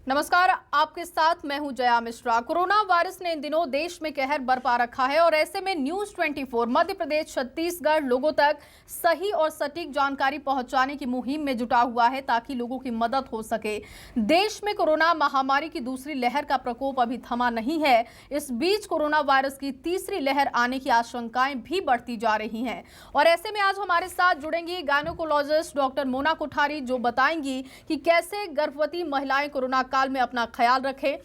नमस्कार, आपके साथ मैं हूं जया मिश्रा। कोरोना वायरस ने इन दिनों देश में कहर बरपा रखा है और ऐसे में न्यूज 24 मध्य प्रदेश छत्तीसगढ़ लोगों तक सही और सटीक जानकारी पहुंचाने की मुहिम में जुटा हुआ है ताकि लोगों की मदद हो सके। देश में कोरोना महामारी की दूसरी लहर का प्रकोप अभी थमा नहीं है। इस बीच कोरोना वायरस की तीसरी लहर आने की आशंकाएं भी बढ़ती जा रही हैं और ऐसे में आज हमारे साथ जुड़ेंगी गायनेकोलॉजिस्ट डॉक्टर मोना कोठारी, जो बताएंगी कि कैसे गर्भवती महिलाएं कोरोना काल में अपना ख्याल रखें।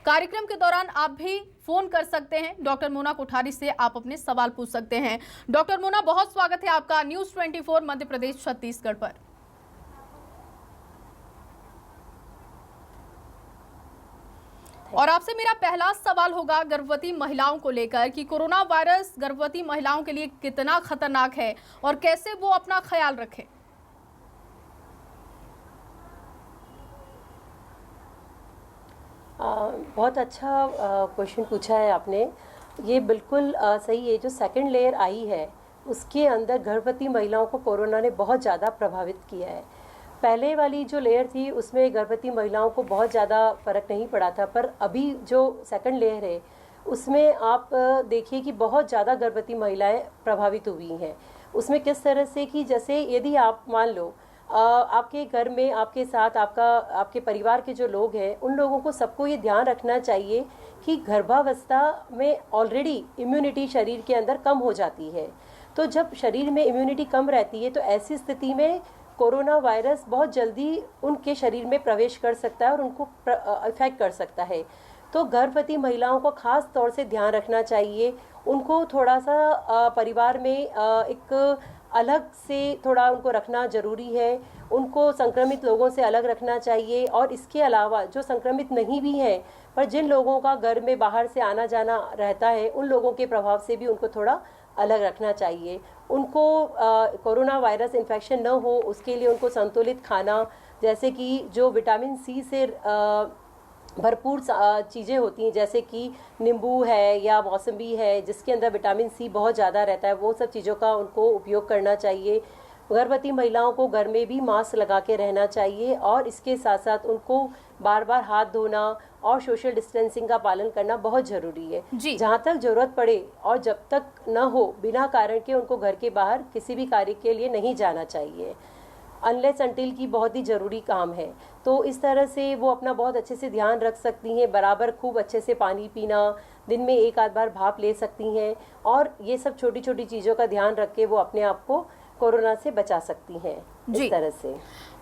कार्यक्रम के दौरान आप भी फोन कर सकते हैं। डॉक्टर मोना कोठारी से आप अपने सवाल पूछ सकते हैं। डॉक्टर मोना, बहुत स्वागत है आपका न्यूज 24 मध्य प्रदेश छत्तीसगढ़ पर। और आपसे मेरा पहला सवाल होगा गर्भवती महिलाओं को लेकर कि कोरोना वायरस गर्भवती महिलाओं के लिए कितना खतरनाक है और कैसे वो अपना ख्याल रखें। बहुत अच्छा क्वेश्चन पूछा है आपने। ये बिल्कुल सही है। जो सेकंड लेयर आई है उसके अंदर गर्भवती महिलाओं को कोरोना ने बहुत ज़्यादा प्रभावित किया है। पहले वाली जो लेयर थी उसमें गर्भवती महिलाओं को बहुत ज़्यादा फ़र्क नहीं पड़ा था, पर अभी जो सेकंड लेयर है उसमें आप देखिए कि बहुत ज़्यादा गर्भवती महिलाएं प्रभावित हुई हैं। उसमें किस तरह से कि जैसे यदि आप मान लो आपके घर में आपके साथ आपके परिवार के जो लोग हैं उन लोगों को सबको ये ध्यान रखना चाहिए कि गर्भावस्था में ऑलरेडी इम्यूनिटी शरीर के अंदर कम हो जाती है। तो जब शरीर में इम्यूनिटी कम रहती है तो ऐसी स्थिति में कोरोना वायरस बहुत जल्दी उनके शरीर में प्रवेश कर सकता है और उनको इफेक्ट कर सकता है। तो गर्भवती महिलाओं को खास तौर से ध्यान रखना चाहिए। उनको थोड़ा सा परिवार में एक अलग से थोड़ा उनको रखना ज़रूरी है। उनको संक्रमित लोगों से अलग रखना चाहिए और इसके अलावा जो संक्रमित नहीं भी हैं पर जिन लोगों का घर में बाहर से आना जाना रहता है उन लोगों के प्रभाव से भी उनको थोड़ा अलग रखना चाहिए। उनको कोरोना वायरस इन्फेक्शन न हो उसके लिए उनको संतुलित खाना, जैसे कि जो विटामिन सी से भरपूर चीज़ें होती हैं जैसे कि नींबू है या मौसम्बी है जिसके अंदर विटामिन सी बहुत ज़्यादा रहता है, वो सब चीज़ों का उनको उपयोग करना चाहिए। गर्भवती महिलाओं को घर में भी मास्क लगा के रहना चाहिए और इसके साथ साथ उनको बार बार हाथ धोना और सोशल डिस्टेंसिंग का पालन करना बहुत ज़रूरी है। जहाँ तक ज़रूरत पड़े और जब तक न हो बिना कारण के उनको घर के बाहर किसी भी कार्य के लिए नहीं जाना चाहिए, अनलेस अंटिल की बहुत ही ज़रूरी काम है। तो इस तरह से वो अपना बहुत अच्छे से ध्यान रख सकती हैं। बराबर खूब अच्छे से पानी पीना, दिन में एक आध बार भाप ले सकती हैं और ये सब छोटी छोटी चीज़ों का ध्यान रख के वो अपने आप को कोरोना से बचा सकती हैं इस तरह से।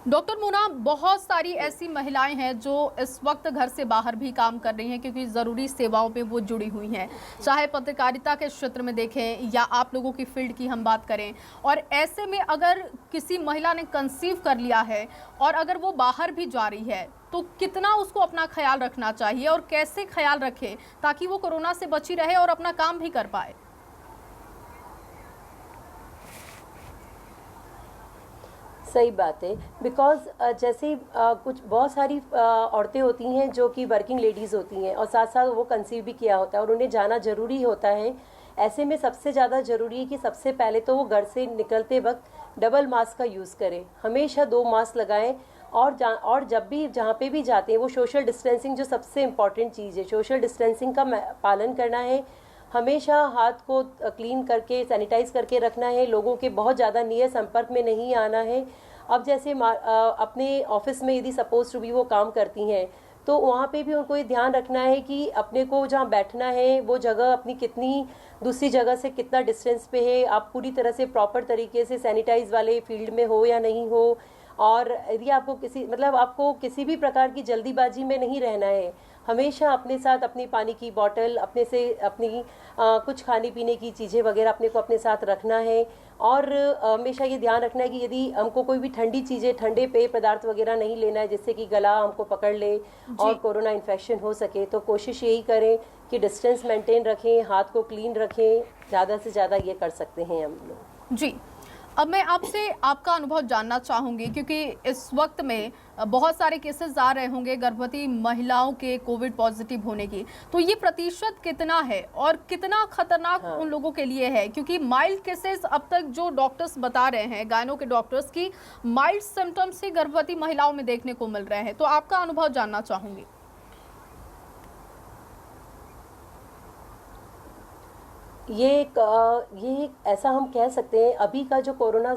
डॉक्टर मोना, बहुत सारी ऐसी महिलाएं हैं जो इस वक्त घर से बाहर भी काम कर रही हैं क्योंकि ज़रूरी सेवाओं पे वो जुड़ी हुई हैं, चाहे पत्रकारिता के क्षेत्र में देखें या आप लोगों की फील्ड की हम बात करें। और ऐसे में अगर किसी महिला ने कंसीव कर लिया है और अगर वो बाहर भी जा रही है तो कितना उसको अपना ख्याल रखना चाहिए और कैसे ख्याल रखे ताकि वो कोरोना से बची रहे और अपना काम भी कर पाए। सही बात है। बिकॉज जैसे कुछ बहुत सारी औरतें होती हैं जो कि वर्किंग लेडीज़ होती हैं और साथ साथ वो कंसीव भी किया होता है और उन्हें जाना ज़रूरी होता है। ऐसे में सबसे ज़्यादा ज़रूरी है कि सबसे पहले तो वो घर से निकलते वक्त डबल मास्क का यूज़ करें, हमेशा 2 मास्क लगाएं और जब भी जहाँ पे भी जाते हैं वो सोशल डिस्टेंसिंग जो सबसे इम्पॉर्टेंट चीज़ है, सोशल डिस्टेंसिंग का पालन करना है। हमेशा हाथ को क्लीन करके सैनिटाइज करके रखना है। लोगों के बहुत ज़्यादा नियर संपर्क में नहीं आना है। अब जैसे अपने ऑफिस में यदि सपोज टू बी वो काम करती हैं तो वहाँ पे भी उनको ये ध्यान रखना है कि अपने को जहाँ बैठना है वो जगह अपनी कितनी दूसरी जगह से कितना डिस्टेंस पे है, आप पूरी तरह से प्रॉपर तरीके से सैनिटाइज वाले फील्ड में हो या नहीं हो। और यदि आपको किसी भी प्रकार की जल्दीबाजी में नहीं रहना है, हमेशा अपने साथ अपनी पानी की बोतल, अपनी कुछ खाने पीने की चीज़ें वगैरह अपने को अपने साथ रखना है। और हमेशा ये ध्यान रखना है कि यदि हमको कोई भी ठंडी चीज़ें, ठंडे पेय पदार्थ वगैरह नहीं लेना है जिससे कि गला हमको पकड़ ले और कोरोना इन्फेक्शन हो सके। तो कोशिश यही करें कि डिस्टेंस मेंटेन रखें, हाथ को क्लीन रखें, ज़्यादा से ज़्यादा ये कर सकते हैं हम लोग। जी, अब मैं आपसे आपका अनुभव जानना चाहूंगी, क्योंकि इस वक्त में बहुत सारे केसेस आ रहे होंगे गर्भवती महिलाओं के कोविड पॉजिटिव होने की, तो ये प्रतिशत कितना है और कितना खतरनाक उन लोगों के लिए है? क्योंकि माइल्ड केसेस अब तक जो डॉक्टर्स बता रहे हैं, गायनो के डॉक्टर्स, की माइल्ड सिम्टम्स ही गर्भवती महिलाओं में देखने को मिल रहे हैं, तो आपका अनुभव जानना चाहूंगी। ये ऐसा हम कह सकते हैं, अभी का जो corona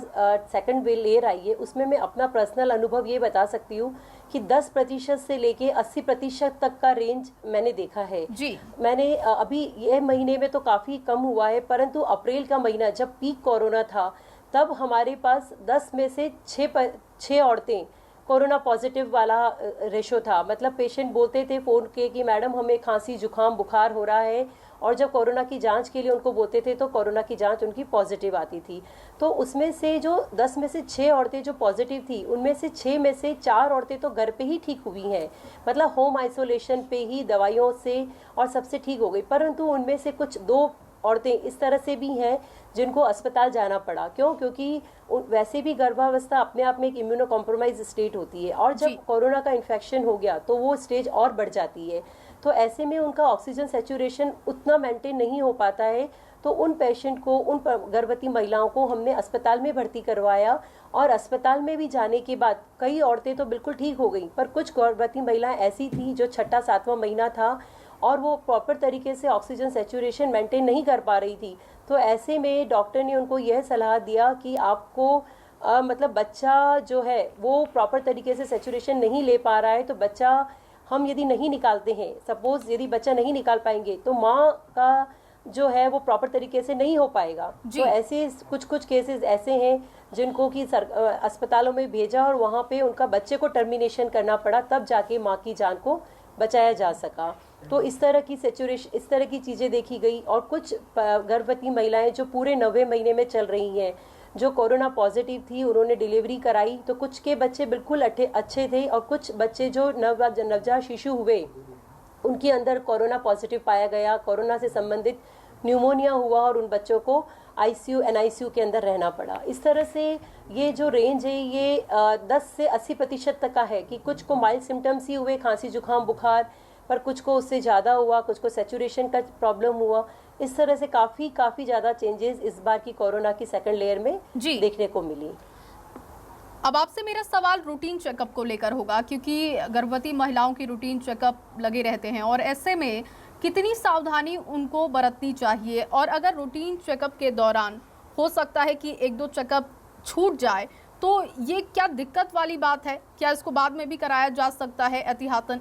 second wave layer I है उसमें मैं अपना पर्सनल अनुभव ये बता सकती हूँ कि 10% से लेके 80% तक का रेंज मैंने देखा है जी। मैंने अभी ये महीने में तो काफ़ी कम हुआ है, परंतु अप्रैल का महीना जब पीक कोरोना था तब हमारे पास 10 में से 6 औरतें कोरोना पॉजिटिव वाला रेशो था। मतलब पेशेंट बोलते थे फ़ोन के कि मैडम हमें खांसी जुकाम बुखार हो रहा है, और जब कोरोना की जांच के लिए उनको बोलते थे तो कोरोना की जांच उनकी पॉजिटिव आती थी। तो उसमें से जो 10 में से 6 औरतें जो पॉजिटिव थी, उनमें से 6 में से 4 औरतें तो घर पे ही ठीक हुई हैं, मतलब होम आइसोलेशन पे ही दवाइयों से और सबसे ठीक हो गई। परंतु उनमें से कुछ 2 औरतें इस तरह से भी हैं जिनको अस्पताल जाना पड़ा। क्यों? क्योंकि वैसे भी गर्भावस्था अपने आप में एक इम्यूनो कॉम्प्रोमाइज स्टेट होती है, और जब कोरोना का इन्फेक्शन हो गया तो वो स्टेज और बढ़ जाती है। तो ऐसे में उनका ऑक्सीजन सैचुरेशन उतना मेंटेन नहीं हो पाता है। तो उन पेशेंट को, उन गर्भवती महिलाओं को हमने अस्पताल में भर्ती करवाया, और अस्पताल में भी जाने के बाद कई औरतें तो बिल्कुल ठीक हो गई, पर कुछ गर्भवती महिलाएं ऐसी थी जो 6वां-7वां महीना था और वो प्रॉपर तरीके से ऑक्सीजन सैचुरेशन मेंटेन नहीं कर पा रही थी। तो ऐसे में डॉक्टर ने उनको यह सलाह दिया कि आपको मतलब बच्चा जो है वो प्रॉपर तरीके से सैचुरेशन नहीं ले पा रहा है, तो बच्चा हम यदि नहीं निकालते हैं, सपोज यदि बच्चा नहीं निकाल पाएंगे तो माँ का जो है वो प्रॉपर तरीके से नहीं हो पाएगा। तो ऐसे कुछ केसेस ऐसे हैं जिनको कि अस्पतालों में भेजा और वहाँ पे उनका बच्चे को टर्मिनेशन करना पड़ा, तब जाके माँ की जान को बचाया जा सका। तो इस तरह की सैचुरेशन, इस तरह की चीज़ें देखी गई। और कुछ गर्भवती महिलाएं जो पूरे 90 महीने में चल रही हैं, जो कोरोना पॉजिटिव थी, उन्होंने डिलीवरी कराई, तो कुछ के बच्चे बिल्कुल अच्छे थे, और कुछ बच्चे जो नवजात शिशु हुए उनके अंदर कोरोना पॉजिटिव पाया गया, कोरोना से संबंधित न्यूमोनिया हुआ और उन बच्चों को आईसीयू एनआईसीयू के अंदर रहना पड़ा। इस तरह से ये जो रेंज है ये 10 से 80% तक का है कि कुछ को माइल्ड सिम्टम्स ही हुए, खांसी जुकाम बुखार, पर कुछ को उससे ज़्यादा हुआ, कुछ को सैचुरेशन का प्रॉब्लम हुआ। इस तरह से काफ़ी ज़्यादा चेंजेस इस बार की कोरोना की सेकंड लेयर में देखने को मिली। अब आपसे मेरा सवाल रूटीन चेकअप को लेकर होगा, क्योंकि गर्भवती महिलाओं की रूटीन चेकअप लगे रहते हैं, और ऐसे में कितनी सावधानी उनको बरतनी चाहिए, और अगर रूटीन चेकअप के दौरान हो सकता है कि 1-2 चेकअप छूट जाए, तो ये क्या दिक्कत वाली बात है? क्या इसको बाद में भी कराया जा सकता है एहतियातन?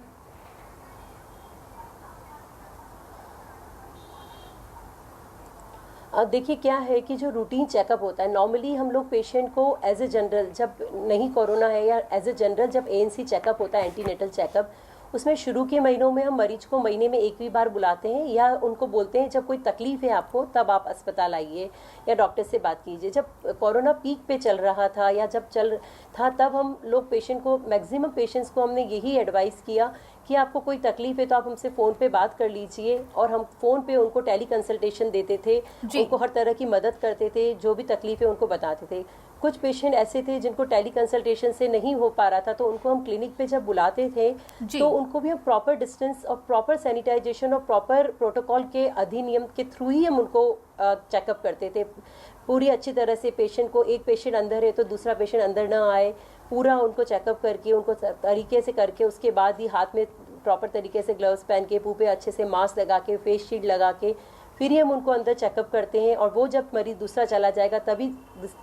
देखिए क्या है कि जो रूटीन चेकअप होता है, नॉर्मली हम लोग पेशेंट को एज ए जनरल, जब नहीं कोरोना है या एज ए जनरल जब एएनसी चेकअप होता है, एंटीनेटल चेकअप, उसमें शुरू के महीनों में हम मरीज को महीने में 1 बार बुलाते हैं, या उनको बोलते हैं जब कोई तकलीफ है आपको तब आप अस्पताल आइए या डॉक्टर से बात कीजिए। जब कोरोना पीक पे चल रहा था या जब चल था, तब हम लोग पेशेंट को, मैक्सिमम पेशेंट्स को हमने यही एडवाइस किया कि आपको कोई तकलीफ है तो आप हमसे फ़ोन पे बात कर लीजिए, और हम फ़ोन पे उनको टेली कंसल्टेशन देते थे, उनको हर तरह की मदद करते थे, जो भी तकलीफ है उनको बताते थे। कुछ पेशेंट ऐसे थे जिनको टेली कंसल्टेशन से नहीं हो पा रहा था, तो उनको हम क्लिनिक पे जब बुलाते थे तो उनको भी हम प्रॉपर डिस्टेंस और प्रॉपर सैनिटाइजेशन और प्रॉपर प्रोटोकॉल के अधिनियम के थ्रू ही हम उनको चेकअप करते थे पूरी अच्छी तरह से। पेशेंट को, एक पेशेंट अंदर है तो दूसरा पेशेंट अंदर ना आए, पूरा उनको चेकअप करके, उनको तरीके से करके, उसके बाद ही हाथ में प्रॉपर तरीके से ग्लव्स पहन के, मुंह पे अच्छे से मास्क लगा के, फेस शील्ड लगा के, फिर ही हम उनको अंदर चेकअप करते हैं। और वो जब मरीज दूसरा चला जाएगा तभी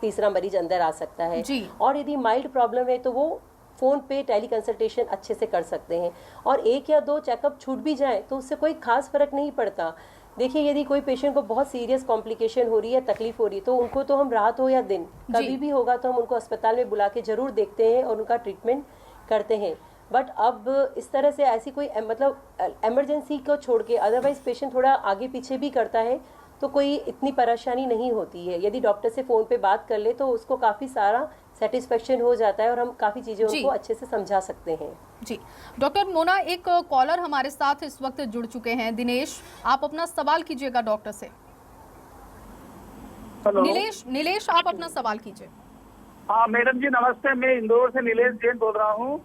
तीसरा मरीज अंदर आ सकता है। और यदि माइल्ड प्रॉब्लम है तो वो फ़ोन पे टेली कंसल्टेशन अच्छे से कर सकते हैं। और 1 या 2 चेकअप छूट भी जाए तो उससे कोई खास फर्क नहीं पड़ता। देखिए, यदि कोई पेशेंट को बहुत सीरियस कॉम्प्लिकेशन हो रही है, तकलीफ हो रही है, तो उनको तो हम रात हो या दिन कभी भी होगा तो हम उनको अस्पताल में बुला के जरूर देखते हैं और उनका ट्रीटमेंट करते हैं। बट अब इस तरह से ऐसी कोई मतलब इमरजेंसी को छोड़ के अदरवाइज पेशेंट थोड़ा आगे पीछे भी करता है तो कोई इतनी परेशानी नहीं होती है। यदि डॉक्टर से फ़ोन पे बात कर ले तो उसको काफ़ी सारा सेटिस्फेक्शन हो जाता है और हम काफ़ी चीज़ें उनको अच्छे से समझा सकते हैं। जी डॉक्टर मोना, एक कॉलर हमारे साथ इस वक्त जुड़ चुके हैं, दिनेश, आप अपना सवाल कीजिएगा डॉक्टर से। हेलो। नीलेश आप अपना सवाल कीजिए। हाँ मैडम जी नमस्ते, मैं इंदौर से नीलेश जैन बोल रहा हूँ।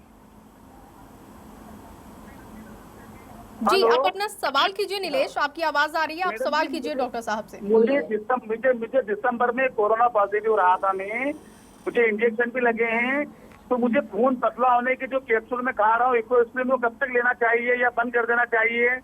जी हेलो आप अपना सवाल कीजिए नीलेश, आपकी आवाज आ रही है, आप मैडम सवाल जी, कीजिए डॉक्टर साहब से। मुझे दिसंबर में कोरोना पॉजिटिव रहा था। मुझे इंजेक्शन भी लगे हैं, तो मुझे खून पतला होने के जो कैप्सूल मैं खा रहा हूँ इकोस्प्रिन, वो कब तक लेना चाहिए या बंद कर देना चाहिए?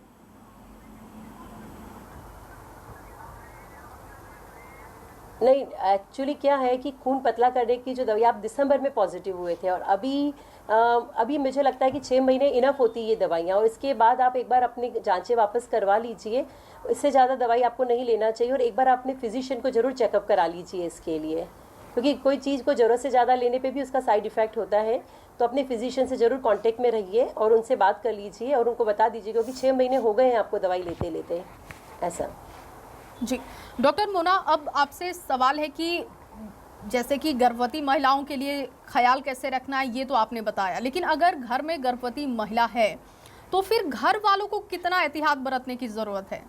नहीं, एक्चुअली क्या है कि खून पतला करने की जो दवाई, आप दिसंबर में पॉजिटिव हुए थे और अभी मुझे लगता है कि 6 महीने इनफ होती है ये दवाइयाँ, और इसके बाद आप एक बार अपनी जांचें वापस करवा लीजिए। इससे ज़्यादा दवाई आपको नहीं लेना चाहिए, और एक बार अपने फिजिशियन को ज़रूर चेकअप करा लीजिए इसके लिए, क्योंकि कोई चीज़ को ज़रूरत से ज़्यादा लेने पे भी उसका साइड इफ़ेक्ट होता है। तो अपने फिजिशियन से ज़रूर कांटेक्ट में रहिए और उनसे बात कर लीजिए और उनको बता दीजिए, क्योंकि 6 महीने हो गए हैं आपको दवाई लेते लेते ऐसा। जी डॉक्टर मोना, अब आपसे सवाल है कि जैसे कि गर्भवती महिलाओं के लिए ख्याल कैसे रखना है ये तो आपने बताया, लेकिन अगर घर में गर्भवती महिला है तो फिर घर वालों को कितना एहतियात बरतने की जरूरत है?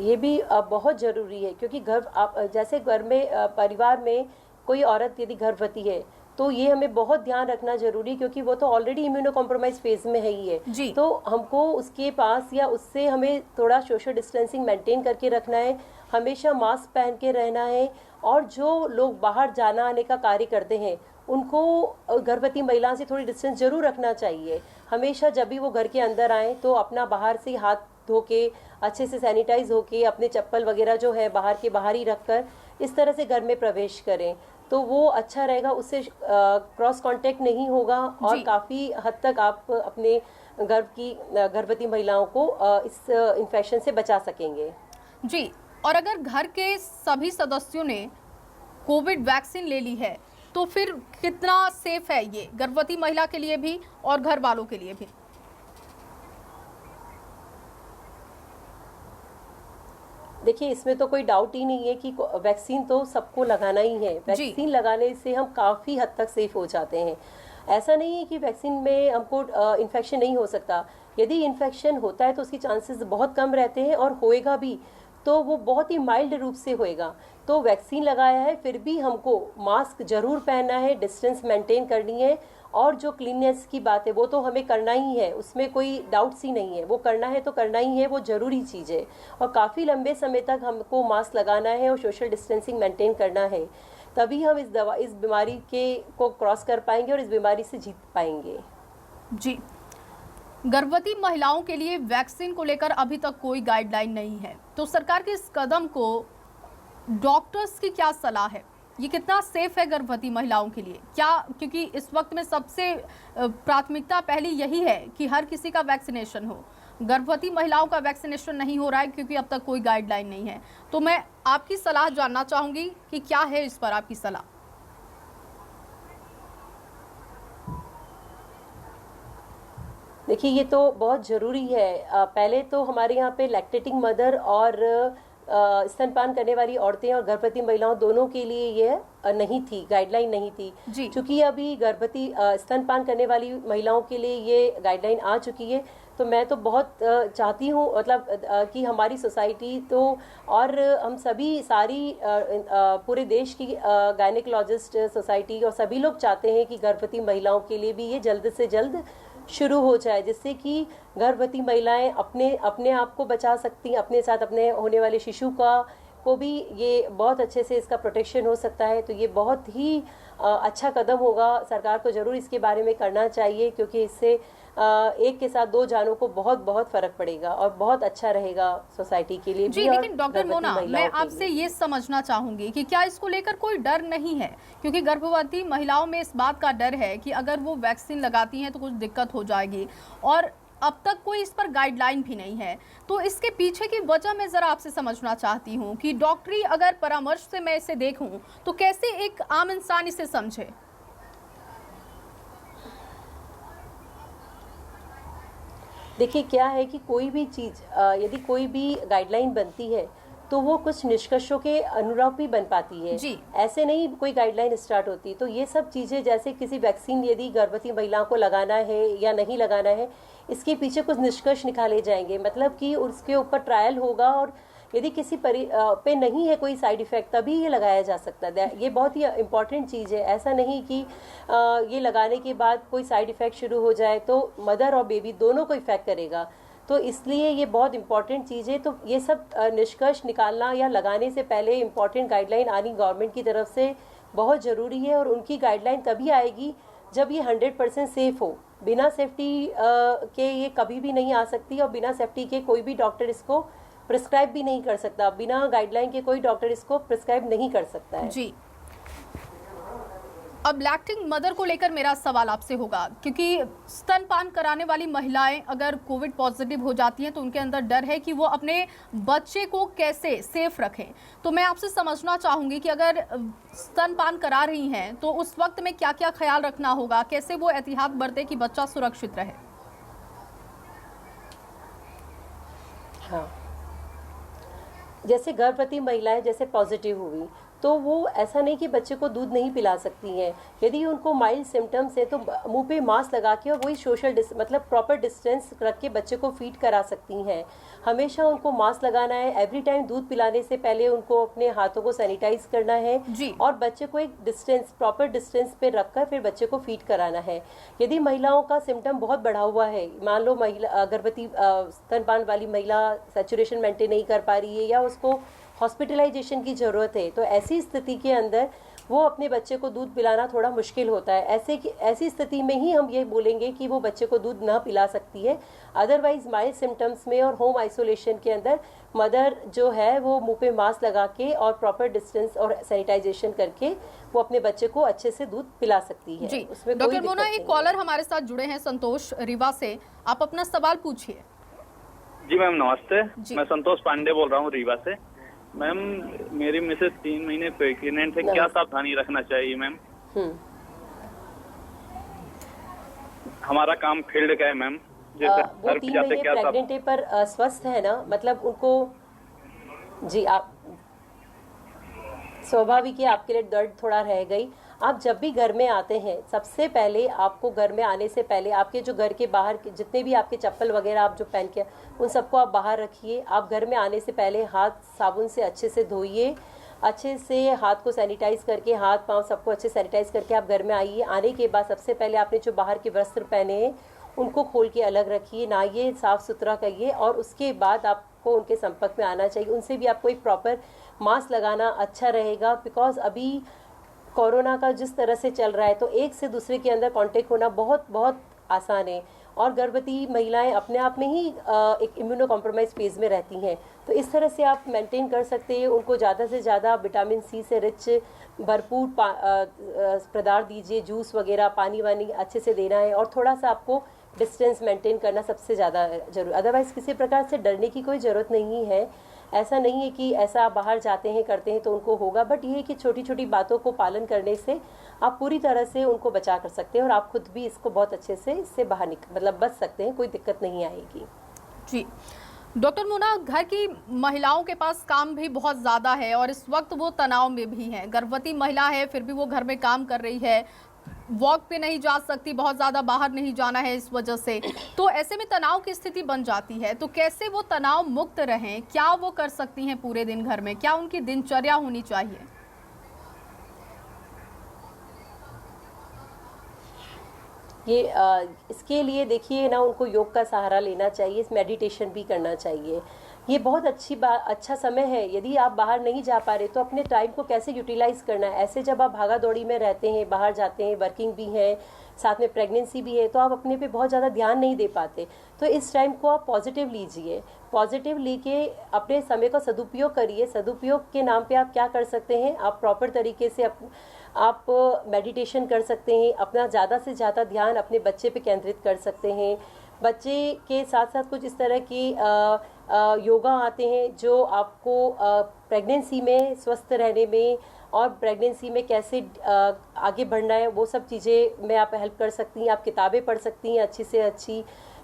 ये भी बहुत ज़रूरी है, क्योंकि घर आप जैसे घर में परिवार में कोई औरत यदि गर्भवती है तो ये हमें बहुत ध्यान रखना जरूरी है, क्योंकि वो तो ऑलरेडी इम्यूनो कॉम्प्रोमाइज फेज में है ही है। जी। तो हमको उसके पास या उससे हमें थोड़ा सोशल डिस्टेंसिंग मेंटेन करके रखना है, हमेशा मास्क पहन के रहना है, और जो लोग बाहर जाना आने का कार्य करते हैं उनको गर्भवती महिला से थोड़ी डिस्टेंस जरूर रखना चाहिए। हमेशा जब भी वो घर के अंदर आए तो अपना बाहर से हाथ धो के अच्छे से सैनिटाइज होके अपने चप्पल वगैरह जो है बाहर के बाहर ही रखकर इस तरह से घर में प्रवेश करें, तो वो अच्छा रहेगा। उससे क्रॉस कांटेक्ट नहीं होगा और काफ़ी हद तक आप अपने गर्भवती महिलाओं को इस इन्फेक्शन से बचा सकेंगे। जी, और अगर घर के सभी सदस्यों ने कोविड वैक्सीन ले ली है तो फिर कितना सेफ है ये गर्भवती महिला के लिए भी और घर वालों के लिए भी? देखिए, इसमें तो कोई डाउट ही नहीं है कि वैक्सीन तो सबको लगाना ही है। वैक्सीन लगाने से हम काफ़ी हद तक सेफ हो जाते हैं। ऐसा नहीं है कि वैक्सीन में हमको इन्फेक्शन नहीं हो सकता। यदि इन्फेक्शन होता है तो उसकी चांसेस बहुत कम रहते हैं, और होएगा भी तो वो बहुत ही माइल्ड रूप से होएगा। तो वैक्सीन लगाया है फिर भी हमको मास्क जरूर पहनना है, डिस्टेंस मेंटेन करनी है, और जो क्लीननेस की बात है वो तो हमें करना ही है, उसमें कोई डाउट्स ही नहीं है। वो करना है तो करना ही है, वो ज़रूरी चीज़ है। और काफ़ी लंबे समय तक हमको मास्क लगाना है और सोशल डिस्टेंसिंग मेंटेन करना है, तभी हम इस बीमारी को क्रॉस कर पाएंगे और इस बीमारी से जीत पाएंगे। जी, गर्भवती महिलाओं के लिए वैक्सीन को लेकर अभी तक कोई गाइडलाइन नहीं है, तो सरकार के इस कदम को डॉक्टर्स की क्या सलाह है? ये कितना सेफ है गर्भवती महिलाओं के लिए? क्या, क्योंकि इस वक्त में सबसे प्राथमिकता पहली यही है कि हर किसी का वैक्सीनेशन हो, गर्भवती महिलाओं का वैक्सीनेशन नहीं हो रहा है क्योंकि अब तक कोई गाइडलाइन नहीं है। तो मैं आपकी सलाह जानना चाहूंगी कि क्या है इस पर आपकी सलाह? देखिए, ये तो बहुत ज़रूरी है। पहले तो हमारे यहाँ पे लैक्टेटिंग मदर और स्तनपान करने वाली औरतें और गर्भवती महिलाओं दोनों के लिए ये नहीं थी, गाइडलाइन नहीं थी। चूँकि अभी गर्भवती स्तनपान करने वाली महिलाओं के लिए ये गाइडलाइन आ चुकी है, तो मैं तो बहुत चाहती हूँ मतलब कि हमारी सोसाइटी तो और हम सभी सारी पूरे देश की गायनेकोलॉजिस्ट सोसाइटी और सभी लोग चाहते हैं कि गर्भवती महिलाओं के लिए भी ये जल्द से जल्द शुरू हो जाए, जिससे कि गर्भवती महिलाएं अपने आप को बचा सकती हैं, अपने साथ अपने होने वाले शिशु को भी ये बहुत अच्छे से इसका प्रोटेक्शन हो सकता है। तो ये बहुत ही अच्छा कदम होगा। सरकार को ज़रूर इसके बारे में करना चाहिए, क्योंकि इससे एक के साथ दो जानों को बहुत बहुत फर्क पड़ेगा और बहुत अच्छा रहेगा सोसाइटी के लिए भी। जी, लेकिन डॉक्टर मोना, मैं आपसे ये समझना चाहूंगी कि क्या इसको लेकर कोई डर नहीं है? क्योंकि गर्भवती महिलाओं में इस बात का डर है कि अगर वो वैक्सीन लगाती हैं तो कुछ दिक्कत हो जाएगी, और अब तक कोई इस पर गाइडलाइन भी नहीं है। तो इसके पीछे की वजह मैं ज़रा आपसे समझना चाहती हूँ कि डॉक्टरी अगर परामर्श से मैं इसे देखूँ तो कैसे एक आम इंसान इसे समझे? देखिए, क्या है कि कोई भी चीज़ यदि कोई भी गाइडलाइन बनती है तो वो कुछ निष्कर्षों के अनुरूप ही बन पाती है जी। ऐसे नहीं कोई गाइडलाइन स्टार्ट होती। तो ये सब चीज़ें, जैसे किसी वैक्सीन यदि गर्भवती महिलाओं को लगाना है या नहीं लगाना है, इसके पीछे कुछ निष्कर्ष निकाले जाएंगे, मतलब कि उसके ऊपर ट्रायल होगा और यदि किसी पे नहीं है कोई साइड इफेक्ट तभी ये लगाया जा सकता है। ये बहुत ही इम्पॉर्टेंट चीज़ है। ऐसा नहीं कि ये लगाने के बाद कोई साइड इफेक्ट शुरू हो जाए तो मदर और बेबी दोनों को इफेक्ट करेगा। तो इसलिए ये बहुत इंपॉर्टेंट चीज़ है। तो ये सब निष्कर्ष निकालना या लगाने से पहले इम्पॉर्टेंट गाइडलाइन आनी गवर्नमेंट की तरफ से बहुत ज़रूरी है। और उनकी गाइडलाइन तभी आएगी जब ये 100% सेफ़ हो। बिना सेफ्टी के ये कभी भी नहीं आ सकती, और बिना सेफ्टी के कोई भी डॉक्टर इसको प्रिस्क्राइब भी नहीं कर सकता। बिना गाइडलाइन के कोई डॉक्टर इसको प्रिस्क्राइब नहीं कर सकता है। जी। अब लैक्टिंग मदर को लेकर मेरा सवाल आपसे होगा, क्योंकि स्तनपान कराने वाली महिलाएं अगर कोविड पॉजिटिव हो जाती हैं तो उनके अंदर डर है कि वो अपने बच्चे को कैसे सेफ रखें। तो मैं आपसे समझना चाहूंगी कि अगर स्तनपान करा रही हैं तो उस वक्त में क्या क्या ख्याल रखना होगा, कैसे वो एहतियात बरते कि बच्चा सुरक्षित रहे। हाँ, जैसे गर्भवती महिलाएं जैसे पॉजिटिव हुई तो वो ऐसा नहीं कि बच्चे को दूध नहीं पिला सकती हैं। यदि उनको माइल्ड सिम्टम्स है तो मुंह पे मास्क लगा के और वही मतलब प्रॉपर डिस्टेंस रख के बच्चे को फीड करा सकती हैं। हमेशा उनको मास्क लगाना है। एवरी टाइम दूध पिलाने से पहले उनको अपने हाथों को सैनिटाइज करना है और बच्चे को एक डिस्टेंस, प्रॉपर डिस्टेंस पे रखकर फिर बच्चे को फीड कराना है। यदि महिलाओं का सिम्टम बहुत बढ़ा हुआ है, मान लो महिला गर्भवती स्तनपान वाली महिला सैचुरेशन मेंटेन नहीं कर पा रही है या उसको हॉस्पिटलाइजेशन की ज़रूरत है, तो ऐसी स्थिति के अंदर वो अपने बच्चे को दूध पिलाना थोड़ा मुश्किल होता है। ऐसी स्थिति में ही हम ये बोलेंगे कि वो बच्चे को दूध ना पिला सकती है। अदरवाइज माइल्ड सिम्टम्स में और होम आइसोलेशन के अंदर मदर जो है वो मुंह पे मास्क लगा के और प्रॉपर डिस्टेंस और सैनिटाइजेशन करके वो अपने बच्चे को अच्छे से दूध पिला सकती है। जी। डॉक्टर मोना, एक कॉलर हमारे साथ जुड़े हैं संतोष रीवा से, आप अपना सवाल पूछिए। जी मैम नमस्ते, मैं संतोष पांडे बोल रहा हूँ रीवा से। मैम मेरी मिसेस 3 महीने प्रेग्नेंट है, क्या सावधानी रखना चाहिए मैम? हमारा काम फील्ड का है मैम, जैसे वो 3 महीने प्रेग्नेंट है पर स्वस्थ है ना, मतलब उनको जी आप स्वाभाविक है आपके लिए दर्द थोड़ा रह गई। आप जब भी घर में आते हैं सबसे पहले आपको घर में आने से पहले आपके जो घर के बाहर के जितने भी आपके चप्पल वगैरह आप जो पहन के उन सबको आप बाहर रखिए। आप घर में आने से पहले हाथ साबुन से अच्छे से धोइए, अच्छे से हाथ को सैनिटाइज करके, हाथ पांव सबको अच्छे सैनिटाइज करके आप घर में आइए। आने के बाद सबसे पहले आपने जो बाहर के वस्त्र पहने हैं उनको खोल के अलग रखिए, नहाइए, साफ सुथरा करिए और उसके बाद आपको उनके संपर्क में आना चाहिए। उनसे भी आपको एक प्रॉपर मास्क लगाना अच्छा रहेगा, बिकॉज अभी कोरोना का जिस तरह से चल रहा है तो एक से दूसरे के अंदर कांटेक्ट होना बहुत बहुत आसान है। और गर्भवती महिलाएं अपने आप में ही एक इम्यूनो कॉम्प्रोमाइज फेज में रहती हैं, तो इस तरह से आप मेंटेन कर सकते हैं। उनको ज़्यादा से ज़्यादा विटामिन सी से रिच भरपूर पदार्थ दीजिए, जूस वगैरह, पानी वानी अच्छे से देना है और थोड़ा सा आपको डिस्टेंस मेंटेन करना सबसे ज़्यादा जरूरी। अदरवाइज़ किसी प्रकार से डरने की कोई ज़रूरत नहीं है। ऐसा नहीं है कि ऐसा आप बाहर जाते हैं करते हैं तो उनको होगा, बट ये है कि छोटी छोटी बातों को पालन करने से आप पूरी तरह से उनको बचा कर सकते हैं और आप खुद भी इसको बहुत अच्छे से इससे बाहर मतलब बच सकते हैं, कोई दिक्कत नहीं आएगी। जी डॉक्टर मोना, घर की महिलाओं के पास काम भी बहुत ज़्यादा है और इस वक्त वो तनाव में भी हैं। गर्भवती महिला है फिर भी वो घर में काम कर रही है, वॉक पे नहीं जा सकती, बहुत ज़्यादा बाहर नहीं जाना है इस वजह से, तो ऐसे में तनाव की स्थिति बन जाती है। तो कैसे वो तनाव मुक्त रहें, क्या वो कर सकती हैं पूरे दिन घर में, क्या उनकी दिनचर्या होनी चाहिए? ये इसके लिए देखिए ना, उनको योग का सहारा लेना चाहिए, मेडिटेशन भी करना चाहिए। ये बहुत अच्छा समय है। यदि आप बाहर नहीं जा पा रहे तो अपने टाइम को कैसे यूटिलाइज करना है। ऐसे जब आप भागा दौड़ी में रहते हैं, बाहर जाते हैं, वर्किंग भी है, साथ में प्रेगनेंसी भी है, तो आप अपने पे बहुत ज़्यादा ध्यान नहीं दे पाते। तो इस टाइम को आप पॉजिटिव लीजिए, पॉजिटिव लेके अपने समय का सदुपयोग करिए। सदुपयोग के नाम पे आप क्या कर सकते हैं, आप प्रॉपर तरीके से आप मेडिटेशन कर सकते हैं, अपना ज़्यादा से ज़्यादा ध्यान अपने बच्चे पे केंद्रित कर सकते हैं। बच्चे के साथ साथ कुछ इस तरह की योगा आते हैं जो आपको प्रेगनेंसी में स्वस्थ रहने में और प्रेगनेंसी में कैसे आगे बढ़ना है वो सब चीज़ें में आप हेल्प कर सकती हैं। आप किताबें पढ़ सकती हैं अच्छी से अच्छी,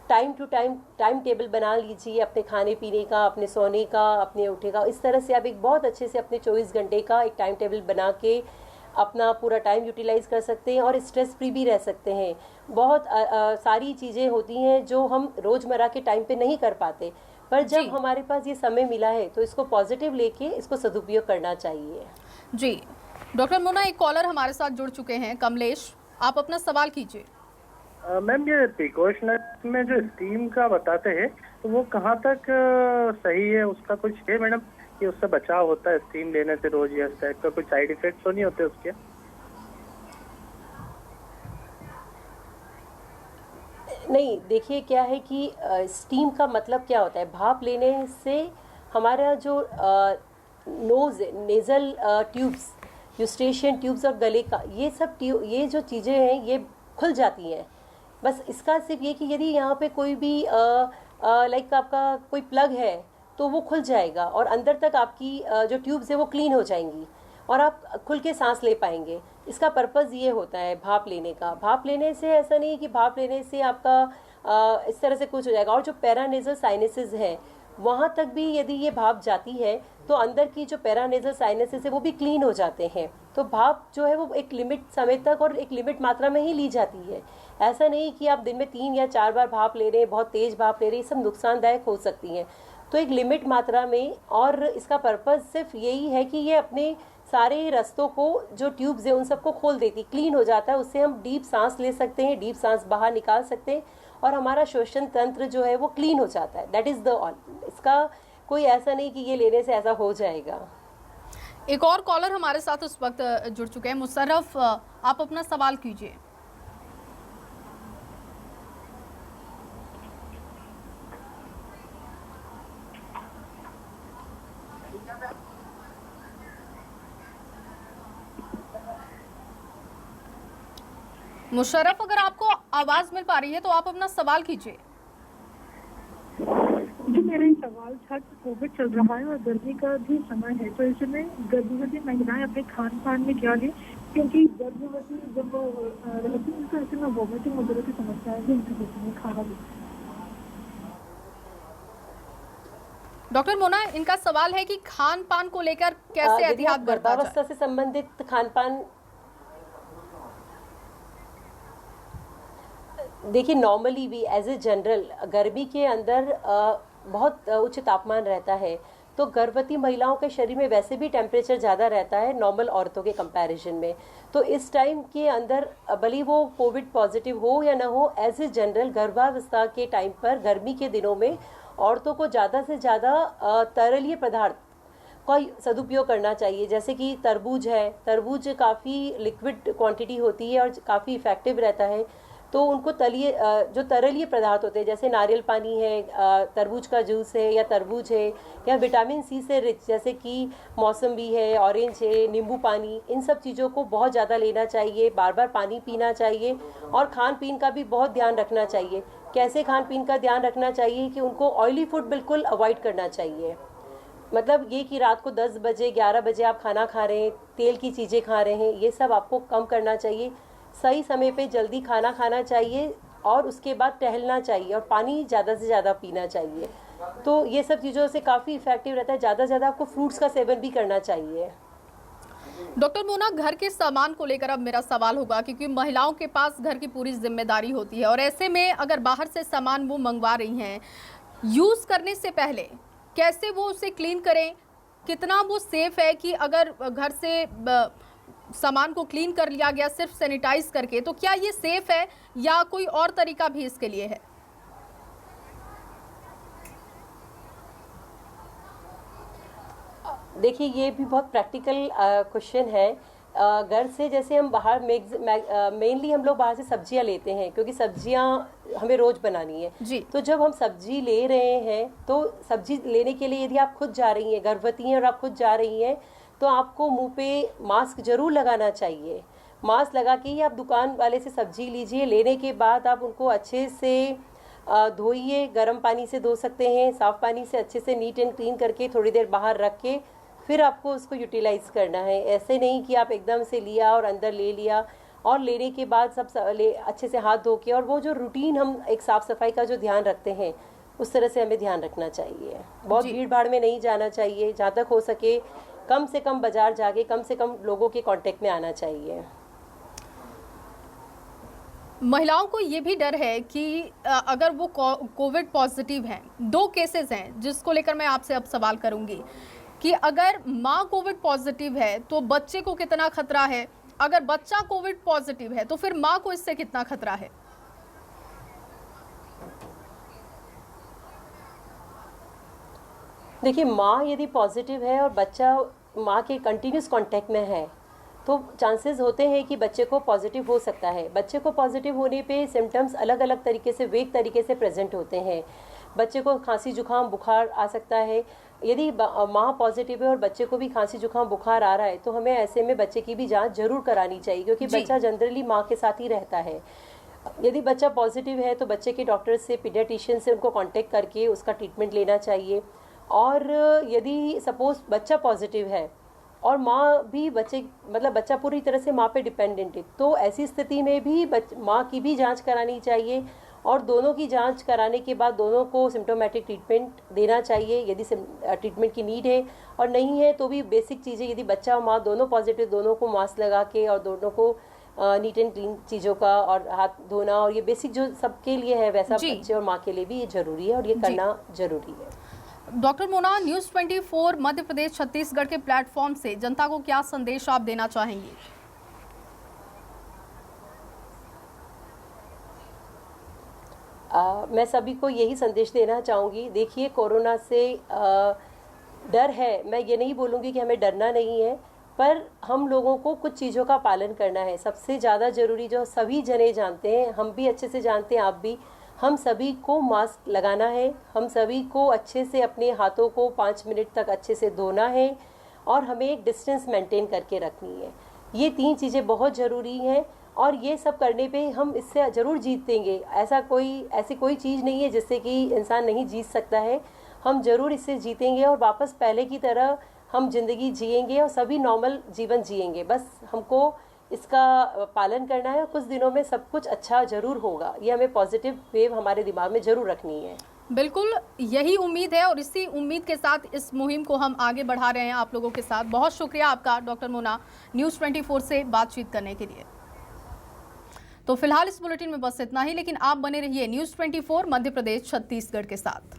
टाइम टू टाइम टेबल बना लीजिए अपने खाने पीने का, अपने सोने का, अपने उठे का। इस तरह से आप एक बहुत अच्छे से अपने 24 घंटे का एक टाइम टेबल बना के अपना पूरा टाइम यूटिलाइज कर सकते हैं और स्ट्रेस फ्री भी रह सकते हैं। बहुत सारी चीज़ें होती हैं जो हम रोज़मर्रा के टाइम पे नहीं कर पाते, पर जी। जब हमारे पास ये समय मिला है तो इसको पॉजिटिव लेके इसको सदुपयोग करना चाहिए। जी डॉक्टर मोना, एक कॉलर हमारे साथ जुड़ चुके हैं, कमलेश, आप अपना सवाल कीजिए। मैम, ये प्रिकॉशनर में जो स्टीम का बताते हैं तो वो कहाँ तक सही है? उसका कुछ है मैडम कि उससे बचाव होता है स्टीम लेने से रोज, या इस टाइप का कुछ साइड इफेक्ट तो नहीं होते उसके? नहीं, देखिए क्या है कि स्टीम का मतलब क्या होता है, भाप लेने से हमारा जो nose nasal tubes, Eustachian tubes और गले का ये सब ये जो चीज़ें हैं ये खुल जाती हैं। बस इसका सिर्फ ये कि यदि यहाँ पे कोई भी लाइक आपका कोई प्लग है तो वो खुल जाएगा और अंदर तक आपकी जो ट्यूब्स है वो क्लीन हो जाएंगी और आप खुल के सांस ले पाएंगे। इसका पर्पज़ ये होता है भाप लेने का। भाप लेने से ऐसा नहीं कि भाप लेने से आपका इस तरह से कुछ हो जाएगा। और जो पैरानेजल साइनसेस है वहाँ तक भी यदि ये भाप जाती है तो अंदर की जो पैरानेजल साइनसेस है वो भी क्लीन हो जाते हैं। तो भाप जो है वो एक लिमिट समय तक और एक लिमिट मात्रा में ही ली जाती है। ऐसा नहीं कि आप दिन में 3 या 4 बार भाप ले रहे हैं, बहुत तेज़ भाप ले रहे हैं, ये सब नुकसानदायक हो सकती हैं। तो एक लिमिट मात्रा में, और इसका पर्पज़ सिर्फ यही है कि ये अपने सारे रास्तों को जो ट्यूब्स है उन सबको खोल देती, क्लीन हो जाता है। उससे हम डीप सांस ले सकते हैं, डीप सांस बाहर निकाल सकते हैं और हमारा श्वसन तंत्र जो है वो क्लीन हो जाता है। That is the all. इसका कोई ऐसा नहीं कि ये लेने से ऐसा हो जाएगा। एक और कॉलर हमारे साथ उस वक्त जुड़ चुके हैं, मुशर्रफ, आप अपना सवाल कीजिए। मुशर्रफ, अगर आपको आवाज मिल पा रही है तो आप अपना सवाल कीजिए। जी, मेरा एक सवाल था कि कोविड चल रहा है और गर्मी का भी समय है, तो इसमें गर्भवती महिलाएं अपने खान पान में क्या लें, क्योंकि गर्भवती जब रहती है तो ऐसे में वोमिटिंग वगैरह की समस्याएं भी उनकी होती है खाना भी। डॉक्टर मोना, इनका सवाल है कि खान पान को लेकर कैसे यदि एहतियात आप बरता जाए। गर्भावस्था से संबंधित खान पान, देखिए नॉर्मली भी एज ए जनरल गर्मी के अंदर बहुत उच्च तापमान रहता है, तो गर्भवती महिलाओं के शरीर में वैसे भी टेम्परेचर ज़्यादा रहता है नॉर्मल औरतों के कंपैरिजन में। तो इस टाइम के अंदर भले वो कोविड पॉजिटिव हो या ना हो, एज ए जनरल गर्भावस्था के टाइम पर गर्मी के दिनों में औरतों को ज़्यादा से ज़्यादा तरलीय पदार्थ का सदुपयोग करना चाहिए। जैसे कि तरबूज है, तरबूज काफ़ी लिक्विड क्वांटिटी होती है और काफ़ी इफ़ेक्टिव रहता है। तो उनको जो तरलीय पदार्थ होते हैं जैसे नारियल पानी है, तरबूज का जूस है या तरबूज है, या विटामिन सी से रिच जैसे कि मौसम्बी है, ऑरेंज है, नींबू पानी, इन सब चीज़ों को बहुत ज़्यादा लेना चाहिए। बार बार पानी पीना चाहिए और खान पीन का भी बहुत ध्यान रखना चाहिए। कैसे खान पीन का ध्यान रखना चाहिए कि उनको ऑयली फूड बिल्कुल अवॉइड करना चाहिए। मतलब ये कि रात को 10 बजे 11 बजे आप खाना खा रहे हैं, तेल की चीज़ें खा रहे हैं, ये सब आपको कम करना चाहिए। सही समय पे जल्दी खाना खाना चाहिए और उसके बाद टहलना चाहिए और पानी ज़्यादा से ज़्यादा पीना चाहिए। तो ये सब चीज़ों से काफ़ी इफेक्टिव रहता है। ज़्यादा से ज़्यादा आपको फ्रूट्स का सेवन भी करना चाहिए। डॉक्टर मोना, घर के सामान को लेकर अब मेरा सवाल होगा, क्योंकि महिलाओं के पास घर की पूरी जिम्मेदारी होती है और ऐसे में अगर बाहर से सामान वो मंगवा रही हैं, यूज़ करने से पहले कैसे वो उसे क्लीन करें, कितना वो सेफ है कि अगर घर से सामान को क्लीन कर लिया गया सिर्फ सैनिटाइज करके, तो क्या ये सेफ है या कोई और तरीका भी इसके लिए है? देखिए ये भी बहुत प्रैक्टिकल क्वेश्चन है। घर से जैसे हम बाहर मेनली हम लोग बाहर से सब्जियां लेते हैं क्योंकि सब्जियां हमें रोज बनानी है जी। तो जब हम सब्जी ले रहे हैं तो सब्जी लेने के लिए यदि आप खुद जा रही हैं, गर्भवती हैं और आप खुद जा रही हैं, तो आपको मुंह पे मास्क जरूर लगाना चाहिए। मास्क लगा के ही आप दुकान वाले से सब्जी लीजिए। लेने के बाद आप उनको अच्छे से धोइए, गर्म पानी से धो सकते हैं, साफ़ पानी से अच्छे से नीट एंड क्लीन करके थोड़ी देर बाहर रख के फिर आपको उसको यूटिलाइज़ करना है। ऐसे नहीं कि आप एकदम से लिया और अंदर ले लिया। और लेने के बाद अच्छे से हाथ धो के, और वो जो रूटीन हम एक साफ सफाई का जो ध्यान रखते हैं उस तरह से हमें ध्यान रखना चाहिए। बहुत भीड़ भाड़ में नहीं जाना चाहिए, जहाँ तक हो सके कम से कम बाजार जाके कम से कम लोगों के कांटेक्ट में आना चाहिए। महिलाओं को ये भी डर है कि अगर वो कोविड पॉजिटिव हैं, 2 केसेस हैं जिसको लेकर मैं आपसे अब सवाल करूंगी कि अगर माँ कोविड पॉजिटिव है तो बच्चे को कितना खतरा है, अगर बच्चा कोविड पॉजिटिव है तो फिर माँ को इससे कितना खतरा है? देखिए, माँ यदि पॉजिटिव है और बच्चा माँ के कंटिन्यूस कांटेक्ट में है तो चांसेस होते हैं कि बच्चे को पॉजिटिव हो सकता है। बच्चे को पॉजिटिव होने पे सिम्टम्स अलग अलग तरीके से, वेग तरीके से प्रेजेंट होते हैं। बच्चे को खांसी जुकाम बुखार आ सकता है। यदि माँ पॉजिटिव है और बच्चे को भी खांसी जुकाम बुखार आ रहा है तो हमें ऐसे में बच्चे की भी जांच जरूर करानी चाहिए, क्योंकि बच्चा जनरली माँ के साथ ही रहता है। यदि बच्चा पॉजिटिव है तो बच्चे के डॉक्टर से, पीडियाट्रिशियन से उनको कांटेक्ट करके उसका ट्रीटमेंट लेना चाहिए। और यदि सपोज बच्चा पॉजिटिव है और माँ भी बच्चा पूरी तरह से माँ पे डिपेंडेंट है, तो ऐसी स्थिति में भी माँ की भी जांच करानी चाहिए, और दोनों की जांच कराने के बाद दोनों को सिम्टोमेटिक ट्रीटमेंट देना चाहिए यदि ट्रीटमेंट की नीड है। और नहीं है तो भी बेसिक चीज़ें, यदि बच्चा और माँ दोनों पॉजिटिव, दोनों को मास्क लगा के और दोनों को नीट एंड क्लीन चीज़ों का और हाथ धोना, और ये बेसिक जो सबके लिए है वैसा बच्चे और माँ के लिए भी ये जरूरी है और ये करना जरूरी है। डॉक्टर मोना, न्यूज़ 24 मध्य प्रदेश छत्तीसगढ़ के प्लेटफॉर्म से जनता को क्या संदेश आप देना चाहेंगी? मैं सभी को यही संदेश देना चाहूँगी। देखिए, कोरोना से डर है, मैं ये नहीं बोलूँगी कि हमें डरना नहीं है, पर हम लोगों को कुछ चीज़ों का पालन करना है। सबसे ज़्यादा ज़रूरी जो सभी जने जानते हैं, हम भी अच्छे से जानते हैं, आप भी, हम सभी को मास्क लगाना है। हम सभी को अच्छे से अपने हाथों को 5 मिनट तक अच्छे से धोना है और हमें एक डिस्टेंस मेंटेन करके रखनी है। ये 3 चीज़ें बहुत ज़रूरी हैं और ये सब करने पे हम इससे ज़रूर जीतेंगे। ऐसी कोई चीज़ नहीं है जिससे कि इंसान नहीं जीत सकता है। हम ज़रूर इससे जीतेंगे और वापस पहले की तरह हम जिंदगी जिएंगे और सभी नॉर्मल जीवन जिएंगे। बस हमको इसका पालन करना है, कुछ दिनों में सब कुछ अच्छा जरूर होगा। ये हमें पॉजिटिव वेव हमारे दिमाग में जरूर रखनी है। बिल्कुल, यही उम्मीद है और इसी उम्मीद के साथ इस मुहिम को हम आगे बढ़ा रहे हैं आप लोगों के साथ। बहुत शुक्रिया आपका डॉक्टर मोना, न्यूज़ 24 से बातचीत करने के लिए। तो फिलहाल इस बुलेटिन में बस इतना ही, लेकिन आप बने रहिए न्यूज़ 24 मध्य प्रदेश छत्तीसगढ़ के साथ।